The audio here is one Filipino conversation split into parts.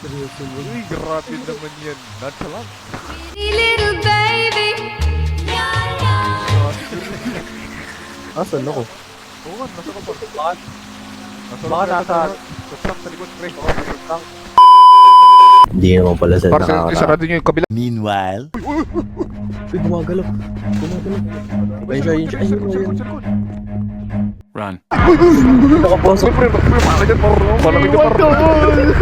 Seryoso mo. Uy, grabe naman yan. Nonchalant. Little baby, Asan ako? Oo nga, nasa ka pa. Bakit? Nasa Baka nasa... Sa truck sa likod, pre. Hindi naman pala sa Para sa nakakatawa. sarado nyo yung kabila. Meanwhile, Uy, gumagalaw. Gumagalaw. Ayun siya, ayun siya, ayun siya. run. Nakapasok. Pre, malaki dyan, marunong. Malaki dyan, marunong.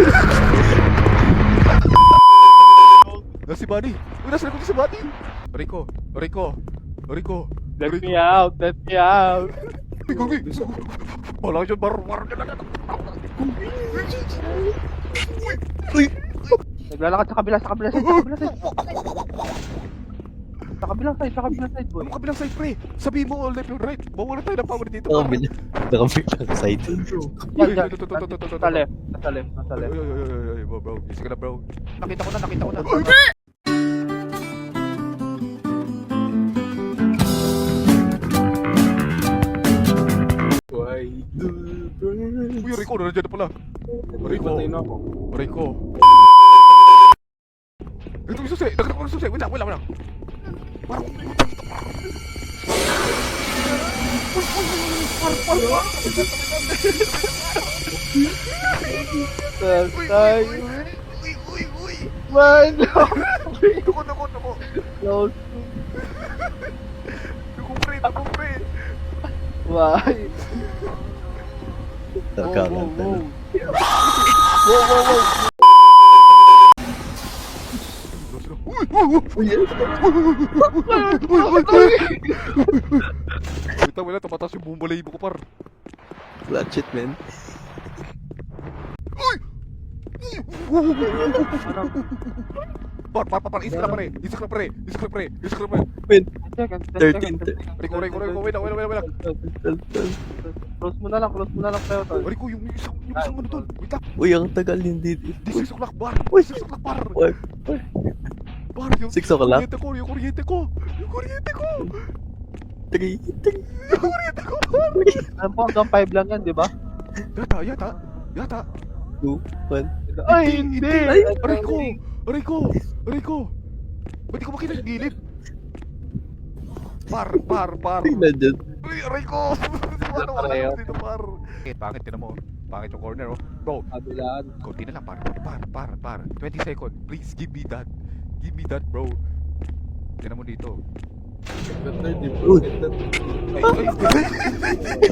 Nasi Buddy. Uy, nasa likod si Buddy. Rico. Let me out, let me out. Gugi. Malaki dyan, marunong. Naglalakad sa kabila side. Sa kabilang side, boy. Ano kabilang side, pre? Sabihin mo all left and right. Bawalan tayo ng power dito. Nakabilang side. Uy, Yan, ito. nasa left. Uy, bro. Easy ka na, bro. Nakita ko na. Uy, Rico, nandiyan na pala. Rico. Ito yung susi. Nakita ko yung susi. Wait lang. Uy. Man, Naku. no. Naku, pre. Why? Nagkakanta na. Wala, tumataas yung buong balahibo ko, par. Flat shit, man. Par, isik na, pre. Wait, Rico, wait lang. Close mo na lang kayo, tol. Rico, yung isang ano doon. Wait lang. uy, ang tagal hindi. Di 6 o'clock, bar. Uy. 6 o'clock, bar. Uy, Bar, yung 6 o'clock? Yung kuryente ko. Three. Alam po, hanggang 5 lang yan, di ba? Yata. 2, 1. Ay, hindi! Rico. Ba't di ko makita yung gilid? Par. Tingnan dyan. Uy, Rico! Ano ka lang dito, par? Pangit, tinan mo. Pangit yung corner, oh. Bro, Kabilaan. konti na lang, par. 20 seconds. Please, give me that, bro. Tinan mo dito. Uy. Ay.